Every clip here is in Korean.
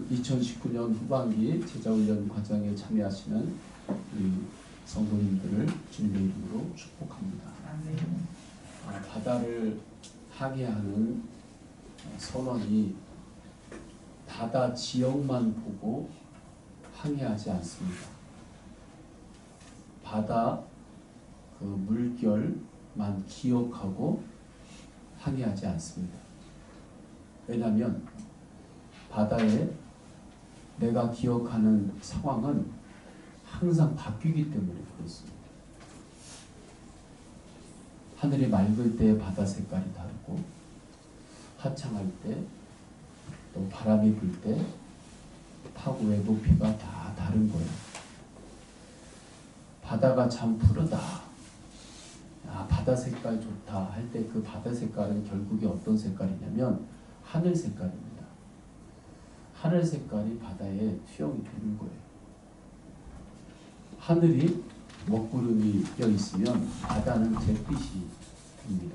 2019년 후반기 제자훈련 과정에 참여하시는 우리 성도님들을 주님의 이름으로 축복합니다. 바다를 항해하는 선원이 바다 지형만 보고 항해하지 않습니다. 바다 그 물결만 기억하고 항해하지 않습니다. 왜냐하면 바다에 내가 기억하는 상황은 항상 바뀌기 때문에 그렇습니다. 하늘이 맑을 때 바다 색깔이 다르고, 화창할 때, 또 바람이 불 때 파고의 높이가 다 다른 거예요. 바다가 참 푸르다, 바다 색깔 좋다 할 때 그 바다 색깔은 결국에 어떤 색깔이냐면 하늘 색깔입니다. 하늘 색깔이 바다에 투영이 되는 거예요. 하늘이 먹구름이 껴 있으면 바다는 잿빛이 됩니다.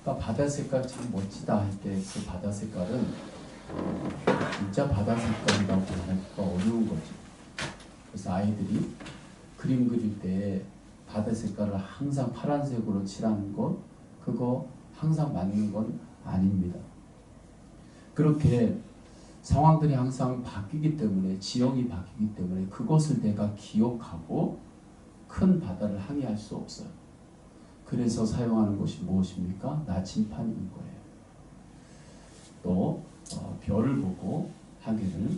그러니까 바다 색깔 참 멋지다 할 때 그 바다 색깔은 진짜 바다 색깔이라고 하기가 어려운 거죠. 그래서 아이들이 그림 그릴 때 바다 색깔을 항상 파란색으로 칠하는 것, 그거 항상 맞는 건 아닙니다. 그렇게 상황들이 항상 바뀌기 때문에, 지형이 바뀌기 때문에 그것을 내가 기억하고 큰 바다를 항해할 수 없어요. 그래서 사용하는 것이 무엇입니까? 나침판인 거예요. 또 별을 보고 항해를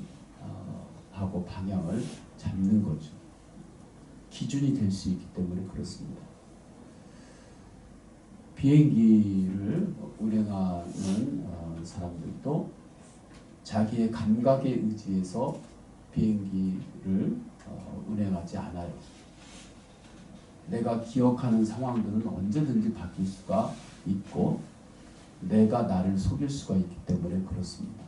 하고 방향을 잡는 거죠. 기준이 될 수 있기 때문에 그렇습니다. 비행기를 운행하는 사람들도 자기의 감각에 의지해서 비행기를 운행하지 않아요. 내가 기억하는 상황들은 언제든지 바뀔 수가 있고 내가 나를 속일 수가 있기 때문에 그렇습니다.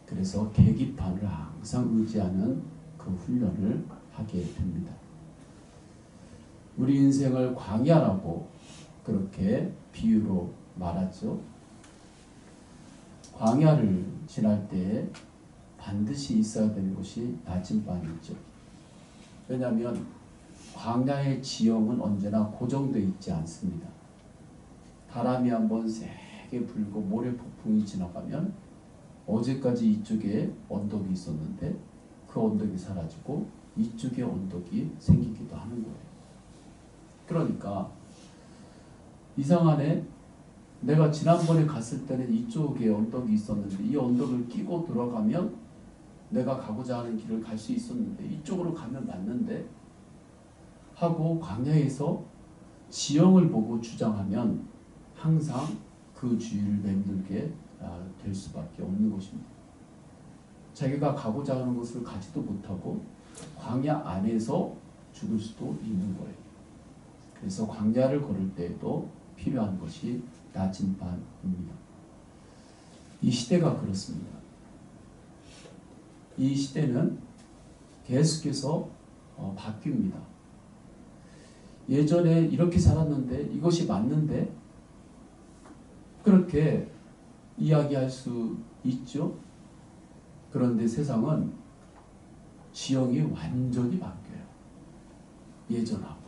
그래서 계기판을 항상 의지하는 그 훈련을 하게 됩니다. 우리 인생을 광야라고 그렇게 비유로 말하죠. 광야를 지날 때 반드시 있어야 되는 것이 나침반이죠. 왜냐하면 광야의 지형은 언제나 고정되어 있지 않습니다. 바람이 한번 세게 불고 모래폭풍이 지나가면 어제까지 이쪽에 언덕이 있었는데 그 언덕이 사라지고 이쪽에 언덕이 생기기도 하는 거예요. 그러니까 이상하네. 내가 지난번에 갔을 때는 이쪽에 언덕이 있었는데 이 언덕을 끼고 들어가면 내가 가고자 하는 길을 갈 수 있었는데 이쪽으로 가면 맞는데 하고 광야에서 지형을 보고 주장하면 항상 그 주위를 맴돌게 될 수밖에 없는 것입니다. 자기가 가고자 하는 곳을 가지도 못하고 광야 안에서 죽을 수도 있는 거예요. 그래서 광야를 걸을 때에도 필요한 것이 나침반입니다. 이 시대가 그렇습니다. 이 시대는 계속해서 바뀝니다. 예전에 이렇게 살았는데 이것이 맞는데 그렇게 이야기할 수 있죠. 그런데 세상은 지형이 완전히 바뀌어요. 예전하고.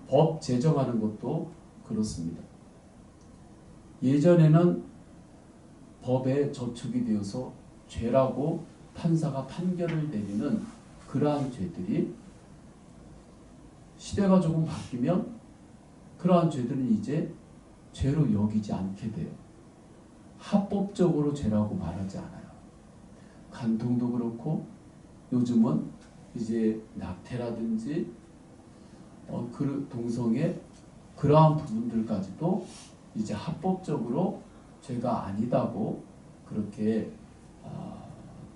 법 제정하는 것도 그렇습니다. 예전에는 법에 저촉이 되어서 죄라고 판사가 판결을 내리는 그러한 죄들이 시대가 조금 바뀌면 그러한 죄들은 이제 죄로 여기지 않게 돼요. 합법적으로 죄라고 말하지 않아요. 간통도 그렇고 요즘은 이제 낙태라든지 그 동성애 그러한 부분들까지도 이제 합법적으로 죄가 아니다고 그렇게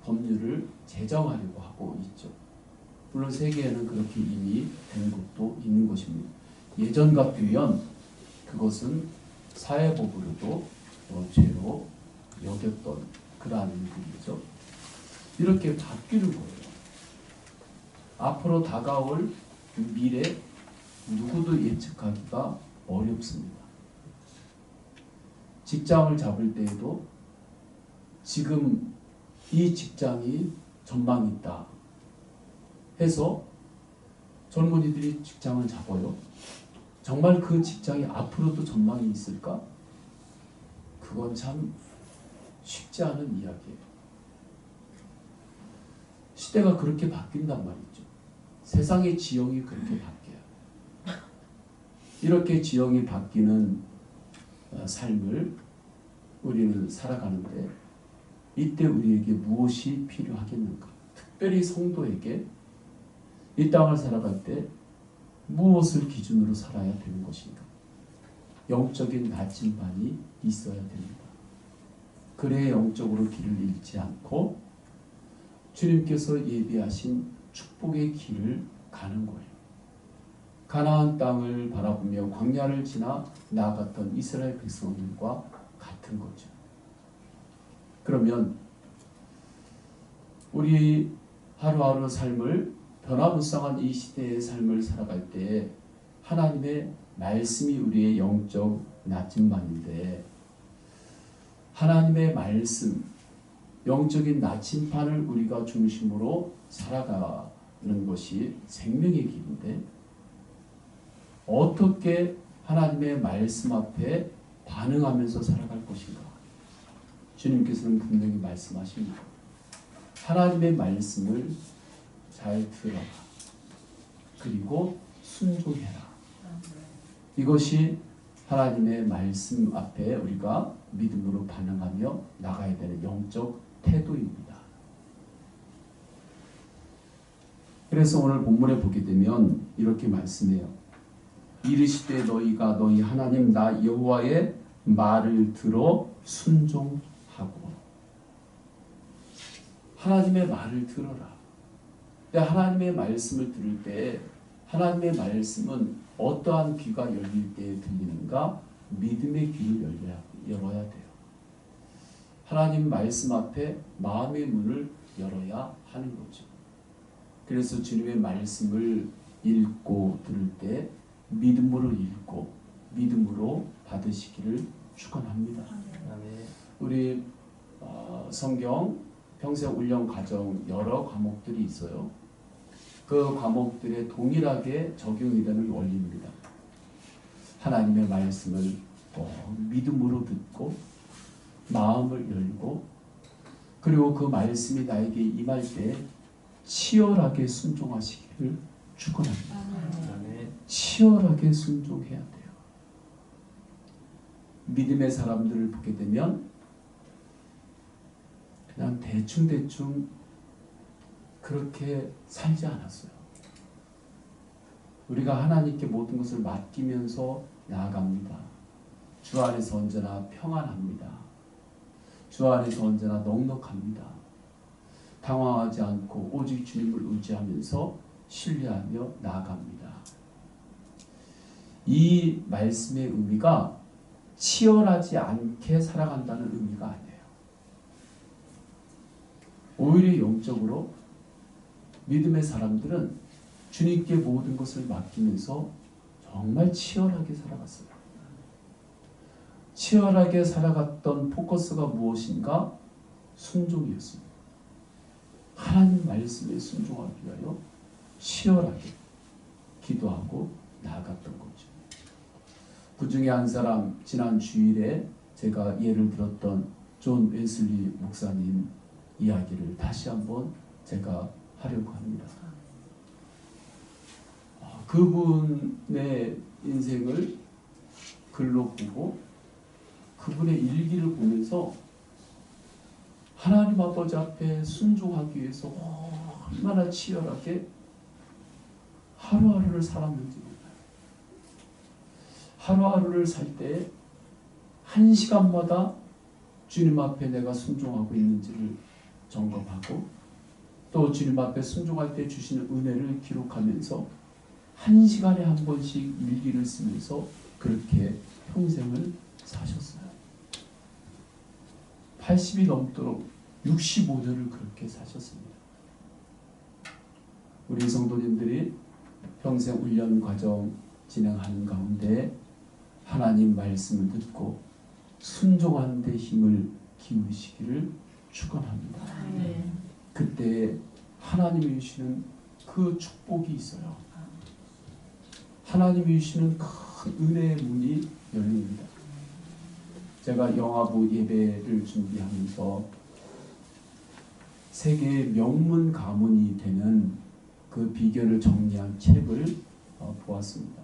법률을 제정하려고 하고 있죠. 물론 세계에는 그렇게 이미 된 곳도 있는 것입니다. 예전 같으면 그것은 사회법으로도 죄로 여겼던 그러한 일들이죠. 이렇게 바뀌는 거예요. 앞으로 다가올 미래 누구도 예측하기가 어렵습니다. 직장을 잡을 때에도 지금 이 직장이 전망이 있다 해서 젊은이들이 직장을 잡아요. 정말 그 직장이 앞으로도 전망이 있을까? 그건 참 쉽지 않은 이야기예요. 시대가 그렇게 바뀐단 말이죠. 세상의 지형이 그렇게 바뀌어요. 이렇게 지형이 바뀌는 삶을 우리는 살아가는데 이때 우리에게 무엇이 필요하겠는가? 특별히 성도에게 이 땅을 살아갈 때 무엇을 기준으로 살아야 되는 것인가? 영적인 나침반이 있어야 됩니다. 그래야 영적으로 길을 잃지 않고 주님께서 예비하신 축복의 길을 가는 거예요. 가나안 땅을 바라보며 광야를 지나 나아갔던 이스라엘 백성들과 같은 거죠. 그러면 우리 하루하루 삶을 변화무쌍한 이 시대의 삶을 살아갈 때 하나님의 말씀이 우리의 영적 나침반인데 하나님의 말씀, 영적인 나침반을 우리가 중심으로 살아가는 것이 생명의 길인데 어떻게 하나님의 말씀 앞에 반응하면서 살아갈 것인가? 주님께서는 분명히 말씀하십니다. 하나님의 말씀을 잘 들어라. 그리고 순종해라. 이것이 하나님의 말씀 앞에 우리가 믿음으로 반응하며 나가야 되는 영적 태도입니다. 그래서 오늘 본문에 보게 되면 이렇게 말씀해요. 이르시되 너희가 너희 하나님 나 여호와의 말을 들어 순종하고. 하나님의 말을 들어라. 하나님의 말씀을 들을 때 하나님의 말씀은 어떠한 귀가 열릴 때 들리는가? 믿음의 귀를 열어야 돼요. 하나님 말씀 앞에 마음의 문을 열어야 하는 거죠. 그래서 주님의 말씀을 읽고 들을 때 믿음으로 읽고 믿음으로 받으시기를 축원합니다. 우리 성경 평생 훈련 과정 여러 과목들이 있어요. 그 과목들에 동일하게 적용이 되는 원리입니다. 하나님의 말씀을 믿음으로 듣고 마음을 열고 그리고 그 말씀이 나에게 임할 때 치열하게 순종하시기를 축원합니다. 치열하게 순종해야 돼요. 믿음의 사람들을 보게 되면 그냥 대충 그렇게 살지 않았어요. 우리가 하나님께 모든 것을 맡기면서 나아갑니다. 주 안에서 언제나 평안합니다. 주 안에서 언제나 넉넉합니다. 당황하지 않고 오직 주님을 의지하면서 신뢰하며 나아갑니다. 이 말씀의 의미가 치열하지 않게 살아간다는 의미가 아니에요. 오히려 영적으로 믿음의 사람들은 주님께 모든 것을 맡기면서 정말 치열하게 살아갔어요. 치열하게 살아갔던 포커스가 무엇인가? 순종이었습니다. 하나님 말씀에 순종하기 위하여 치열하게 기도하고 나아갔던 거죠. 그 중에 한 사람, 지난 주일에 제가 예를 들었던 존 웨슬리 목사님 이야기를 다시 한번 제가 하려고 합니다. 그분의 인생을 글로 보고 그분의 일기를 보면서 하나님 아버지 앞에 순종하기 위해서 얼마나 치열하게 하루하루를 살았는지 몰라요. 하루하루를 살 때 한 시간마다 주님 앞에 내가 순종하고 있는지를 점검하고 또 주님 앞에 순종할 때 주시는 은혜를 기록하면서 한 시간에 한 번씩 일기를 쓰면서 그렇게 평생을 사셨어요. 80이 넘도록 65년을 그렇게 사셨습니다. 우리 성도님들이 평생 훈련 과정 진행하는 가운데 하나님 말씀을 듣고 순종하는 데 힘을 기울이시기를 축원합니다. 네. 그때 하나님이 주시는 그 축복이 있어요. 하나님이 주시는 큰 은혜의 문이 열립니다. 제가 영화부 예배를 준비하면서 세계의 명문 가문이 되는 그 비결을 정리한 책을 보았습니다.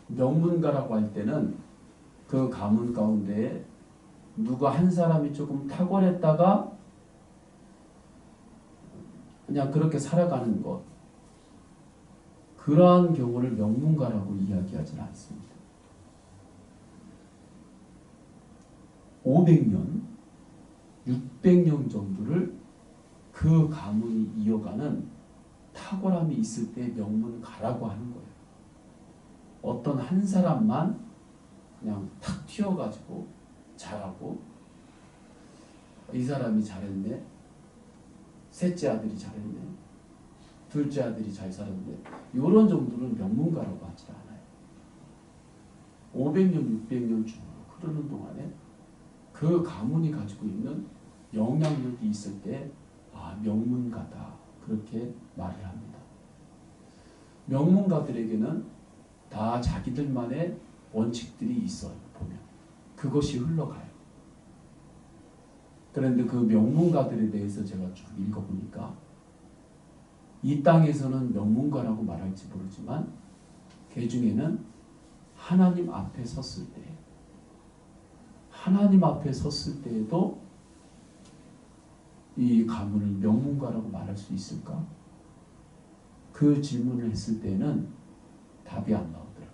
명문가라고 할 때는 그 가문 가운데 누가 한 사람이 조금 탁월했다가 그냥 그렇게 살아가는 것, 그러한 경우를 명문가라고 이야기하지는 않습니다. 500년, 600년 정도를 그 가문이 이어가는 탁월함이 있을 때 명문가라고 하는 거예요. 어떤 한 사람만 그냥 탁 튀어가지고 잘하고, 이 사람이 잘했네, 셋째 아들이 잘했네, 둘째 아들이 잘 살았네, 이런 정도는 명문가라고 하지 않아요. 500년, 600년 쭉 흐르는 동안에 그 가문이 가지고 있는 영향력이 있을 때 명문가다, 그렇게 말을 합니다. 명문가들에게는 다 자기들만의 원칙들이 있어요. 보면 그것이 흘러가요. 그런데 그 명문가들에 대해서 제가 쭉 읽어보니까 이 땅에서는 명문가라고 말할지 모르지만 그 중에는 하나님 앞에 섰을 때에도 이 가문을 명문가라고 말할 수 있을까? 그 질문을 했을 때는 답이 안 나오더라고요.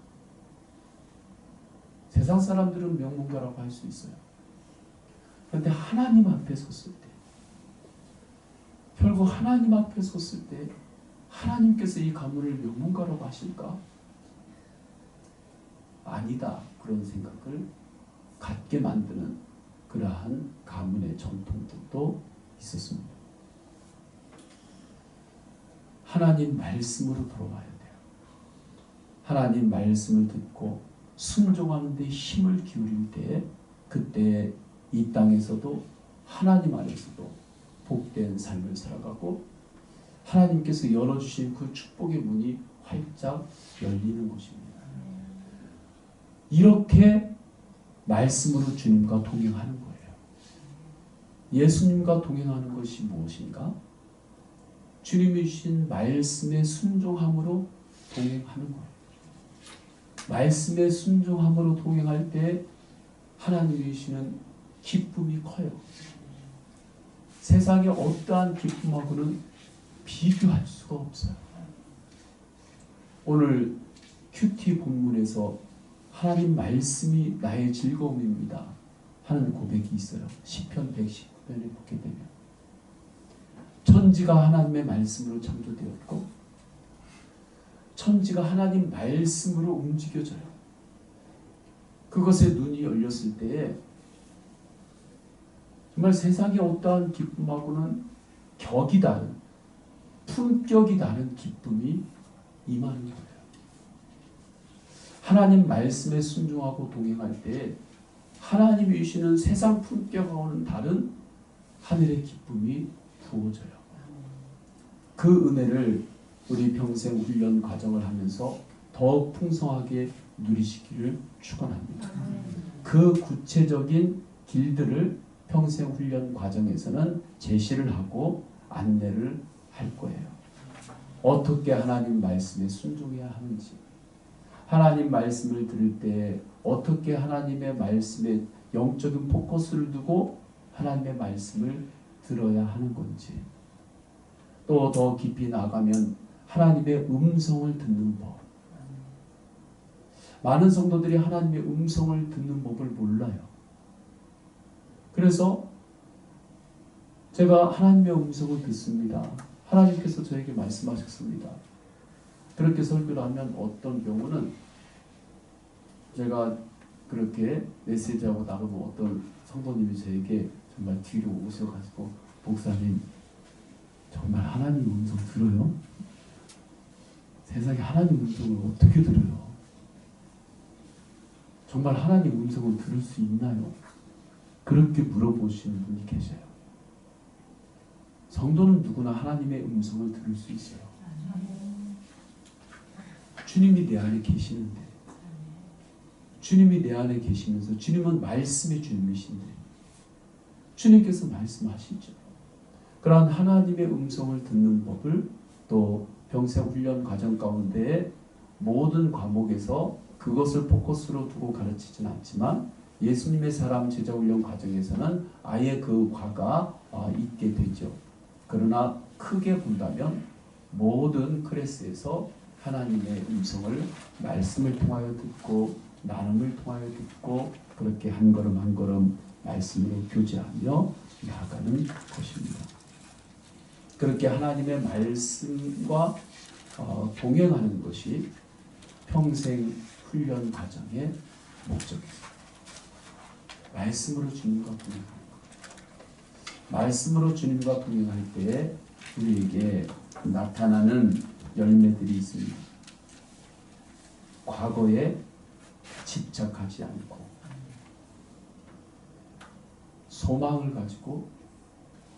세상 사람들은 명문가라고 할 수 있어요. 그런데 하나님 앞에 섰을 때, 결국 하나님 앞에 섰을 때 하나님께서 이 가문을 명문가라고 하실까? 아니다, 그런 생각을 갖게 만드는 그러한 가문의 전통들도 있었습니다. 하나님 말씀으로 돌아와야 돼요. 하나님 말씀을 듣고 순종하는 데 힘을 기울일 때, 그때 이 땅에서도 하나님 안에서도 복된 삶을 살아가고 하나님께서 열어주신 그 축복의 문이 활짝 열리는 것입니다. 이렇게 말씀으로 주님과 동행하는 거예요. 예수님과 동행하는 것이 무엇인가? 주님이 주신 말씀에 순종함으로 동행하는 거예요. 말씀에 순종함으로 동행할 때 하나님이 주시는 기쁨이 커요. 세상의 어떠한 기쁨하고는 비교할 수가 없어요. 오늘 큐티 본문에서 하나님 말씀이 나의 즐거움입니다 하는 고백이 있어요. 시편 119편에 보게 되면 천지가 하나님의 말씀으로 창조되었고 천지가 하나님 말씀으로 움직여져요. 그것에 눈이 열렸을 때에 정말 세상의 어떠한 기쁨하고는 격이 다른, 품격이 다른 기쁨이 임하는 거예요. 하나님 말씀에 순종하고 동행할 때 하나님이 주시는 세상 품격하고는 다른 하늘의 기쁨이 부어져요. 그 은혜를 우리 평생 훈련 과정을 하면서 더욱 풍성하게 누리시기를 축원합니다. 그 구체적인 길들을 평생 훈련 과정에서는 제시를 하고 안내를 할 거예요. 어떻게 하나님 말씀에 순종해야 하는지, 하나님 말씀을 들을 때 어떻게 하나님의 말씀에 영적인 포커스를 두고 하나님의 말씀을 들어야 하는 건지, 또 더 깊이 나가면 하나님의 음성을 듣는 법. 많은 성도들이 하나님의 음성을 듣는 법을 몰라요. 그래서 제가 하나님의 음성을 듣습니다. 하나님께서 저에게 말씀하셨습니다. 그렇게 설교를 하면 어떤 경우는 제가 그렇게 메시지하고 나가면 어떤 성도님이 저에게 정말 뒤로 오셔가지고 목사님 정말 하나님 음성 들어요? 세상에 하나님 음성을 어떻게 들어요? 정말 하나님 음성을 들을 수 있나요? 그렇게 물어보시는 분이 계셔요. 성도는 누구나 하나님의 음성을 들을 수 있어요. 주님이 내 안에 계시는데, 주님이 내 안에 계시면서, 주님은 말씀의 주님이신데 주님께서 말씀하시죠. 그러한 하나님의 음성을 듣는 법을 또 평생 훈련 과정 가운데 모든 과목에서 그것을 포커스로 두고 가르치진 않지만 예수님의 사람 제자 훈련 과정에서는 아예 그 과가 있게 되죠. 그러나 크게 본다면 모든 클래스에서 하나님의 음성을 말씀을 통하여 듣고 나눔을 통하여 듣고 그렇게 한 걸음 한 걸음 말씀으로 교제하며 나아가는 것입니다. 그렇게 하나님의 말씀과 동행하는 것이 평생 훈련 과정의 목적입니다. 말씀으로 주님과 동행하는 것. 말씀으로 주님과 동행할 때에 우리에게 나타나는 열매들이 있습니다. 과거에 집착하지 않고 소망을 가지고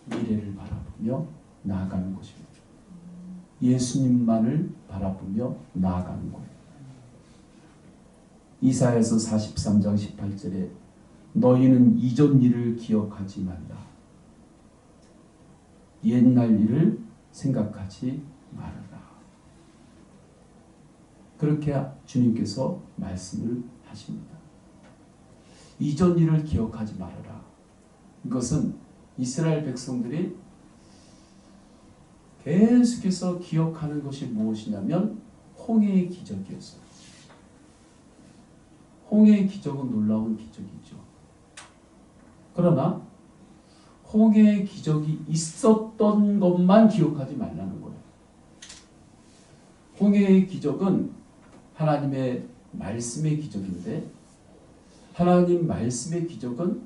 미래를 바라보며 나아가는 것입니다. 예수님만을 바라보며 나아가는 거예요. 이사야서 43장 18절에 너희는 이전 일을 기억하지 말라. 옛날 일을 생각하지 말아라. 그렇게 주님께서 말씀을 하십니다. 이전 일을 기억하지 말아라. 이것은 이스라엘 백성들이 계속해서 기억하는 것이 무엇이냐면 홍해의 기적이었어요. 홍해의 기적은 놀라운 기적이죠. 그러나 홍해의 기적이 있었던 것만 기억하지 말라는 거예요. 홍해의 기적은 하나님의 말씀의 기적인데 하나님 말씀의 기적은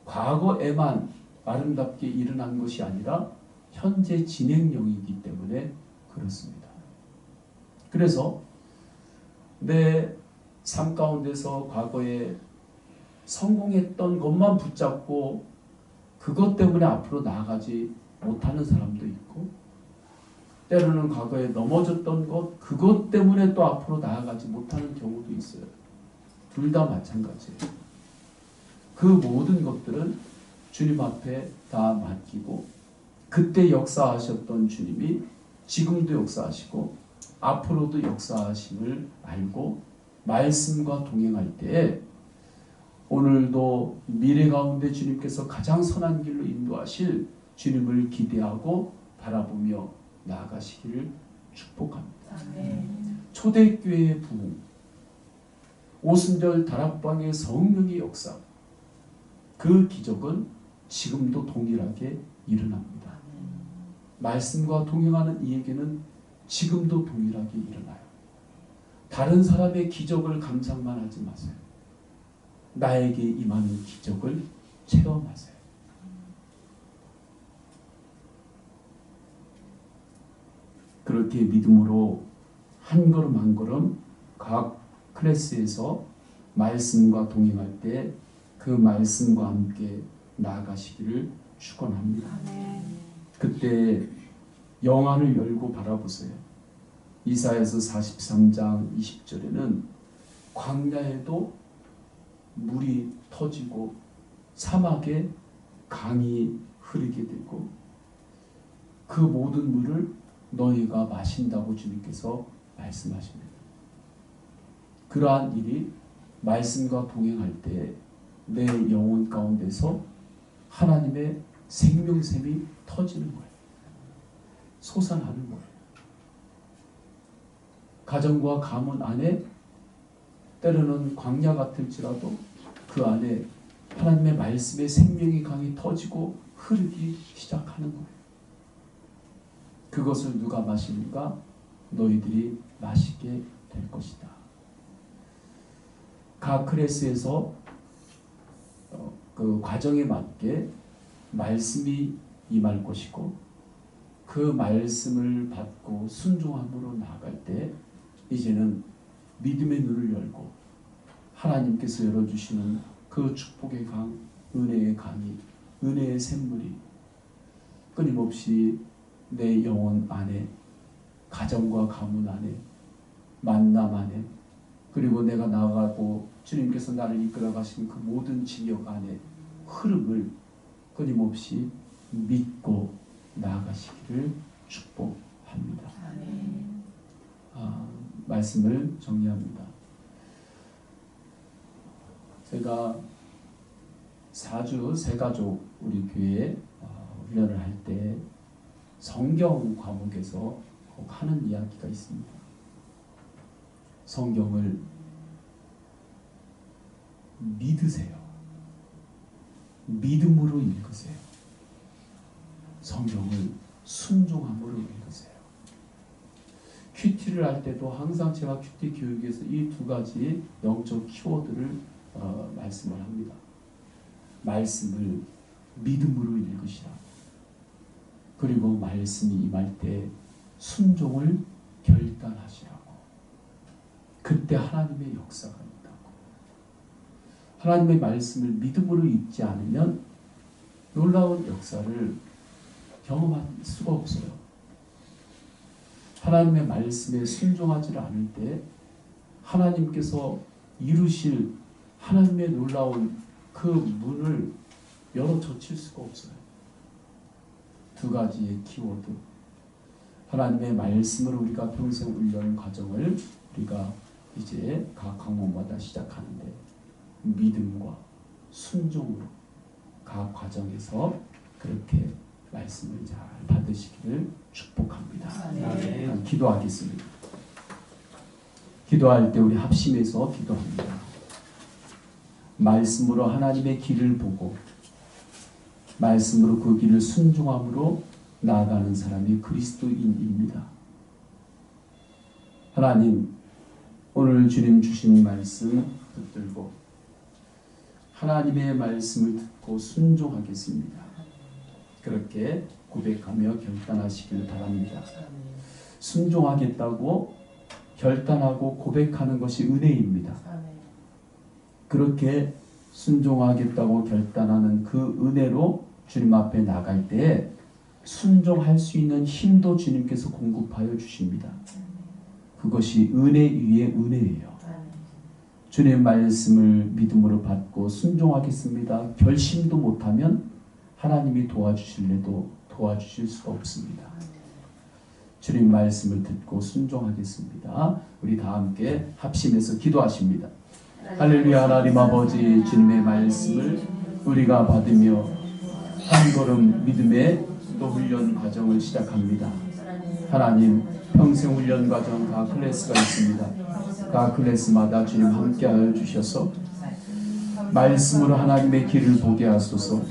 과거에만 아름답게 일어난 것이 아니라 현재 진행형이기 때문에 그렇습니다. 그래서 내 삶 가운데서 과거에 성공했던 것만 붙잡고 그것 때문에 앞으로 나아가지 못하는 사람도 있고 때로는 과거에 넘어졌던 것 그것 때문에 또 앞으로 나아가지 못하는 경우도 있어요. 둘 다 마찬가지예요. 그 모든 것들은 주님 앞에 다 맡기고 그때 역사하셨던 주님이 지금도 역사하시고 앞으로도 역사하심을 알고 말씀과 동행할 때에 오늘도 미래 가운데 주님께서 가장 선한 길로 인도하실 주님을 기대하고 바라보며 나아가시기를 축복합니다. 초대교회의 부흥, 오순절 다락방의 성령의 역사, 그 기적은 지금도 동일하게 일어납니다. 말씀과 동행하는 이에게는 지금도 동일하게 일어나요. 다른 사람의 기적을 감상만 하지 마세요. 나에게 임하는 기적을 체험하세요. 그렇게 믿음으로 한 걸음 한 걸음 각 클래스에서 말씀과 동행할 때 그 말씀과 함께 나아가시기를 축원합니다. 그때 영안을 열고 바라보세요. 이사야서 43장 20절에는 광야에도 물이 터지고 사막에 강이 흐르게 되고 그 모든 물을 너희가 마신다고 주님께서 말씀하십니다. 그러한 일이 말씀과 동행할 때 내 영혼 가운데서 하나님의 생명샘이 터지는 거예요. 솟아나는 거예요. 가정과 가문 안에 때로는 광야 같을지라도 그 안에 하나님의 말씀의 생명의 강이 터지고 흐르기 시작하는 거예요. 그것을 누가 마시는가? 너희들이 마시게 될 것이다. 각 클래스에서 그 과정에 맞게 말씀이 임할 것이고 그 말씀을 받고 순종함으로 나아갈 때 이제는 믿음의 눈을 열고 하나님께서 열어주시는 그 축복의 강, 은혜의 강이, 은혜의 샘물이 끊임없이 내 영혼 안에, 가정과 가문 안에, 만남 안에, 그리고 내가 나아가고 주님께서 나를 이끌어 가신 그 모든 지역 안에 흐름을 끊임없이 믿고 나아가시기를 축복합니다. 말씀을 정리합니다. 제가 4주 새가족 우리 교회에 훈련을 할 때 성경 과목에서 꼭 하는 이야기가 있습니다. 성경을 믿으세요. 믿음으로 읽으세요. 성경을 순종함으로 읽으세요. 큐티를 할 때도 항상 제가 큐티 교육에서 이 두 가지 영적 키워드를 말씀을 합니다. 말씀을 믿음으로 읽으시라. 그리고 말씀이 임할 때 순종을 결단하시라고. 그때 하나님의 역사가 있다고. 하나님의 말씀을 믿음으로 읽지 않으면 놀라운 역사를 경험할 수가 없어요. 하나님의 말씀에 순종하지 않을 때 하나님께서 이루실 하나님의 놀라운 그 문을 열어 젖힐 수가 없어요. 두 가지의 키워드. 하나님의 말씀으로 우리가 평생 훈련 과정을 우리가 이제 각 학문마다 시작하는데 믿음과 순종으로 각 과정에서 그렇게 말씀을 잘 받으시기를 축복합니다. 네. 기도하겠습니다. 기도할 때 우리 합심해서 기도합니다. 말씀으로 하나님의 길을 보고 말씀으로 그 길을 순종함으로 나아가는 사람이 그리스도인입니다. 하나님, 오늘 주님 주신 말씀 붙들고 하나님의 말씀을 듣고 순종하겠습니다. 그렇게 고백하며 결단하시길 바랍니다. 순종하겠다고 결단하고 고백하는 것이 은혜입니다. 그렇게 순종하겠다고 결단하는 그 은혜로 주님 앞에 나갈 때에 순종할 수 있는 힘도 주님께서 공급하여 주십니다. 그것이 은혜 위에 은혜예요. 주님 말씀을 믿음으로 받고 순종하겠습니다. 결심도 못하면 하나님이 도와주실래도 도와주실 수가 없습니다. 주님 말씀을 듣고 순종하겠습니다. 우리 다 함께 합심해서 기도하십니다. 할렐루야. 하나님 아버지, 주님의 말씀을 우리가 받으며 한 걸음 믿음의 또 훈련 과정을 시작합니다. 하나님, 평생 훈련 과정 각 클래스가 있습니다. 각 클래스마다 주님 함께하여 주셔서 말씀으로 하나님의 길을 보게 하소서.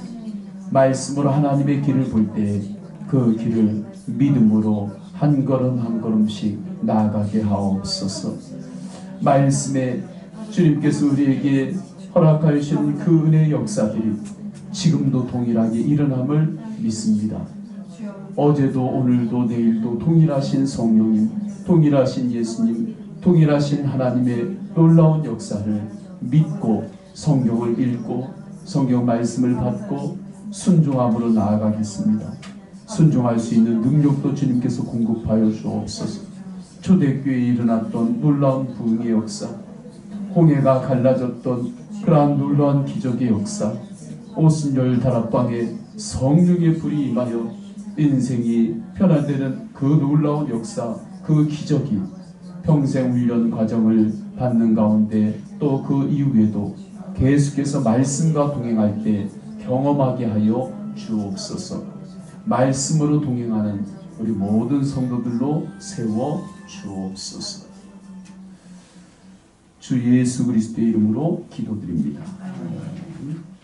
말씀으로 하나님의 길을 볼 때 그 길을 믿음으로 한 걸음 한 걸음씩 나아가게 하옵소서. 말씀에 주님께서 우리에게 허락하신 그 은혜의 역사들이 지금도 동일하게 일어남을 믿습니다. 어제도 오늘도 내일도 동일하신 성령님, 동일하신 예수님, 동일하신 하나님의 놀라운 역사를 믿고 성경을 읽고 성경 말씀을 받고 순종함으로 나아가겠습니다. 순종할 수 있는 능력도 주님께서 공급하여 주옵소서. 초대교회에 일어났던 놀라운 부흥의 역사, 홍해가 갈라졌던 그러한 놀라운 기적의 역사, 오순절 다락방에 성령의 불이 임하여 인생이 변화되는 그 놀라운 역사, 그 기적이 평생 훈련 과정을 받는 가운데 또 그 이후에도 계속해서 말씀과 동행할 때 경험하게 하여 주옵소서. 말씀으로 동행하는 우리 모든 성도들로 세워 주옵소서. 주 예수 그리스도의 이름으로 기도드립니다. 아멘.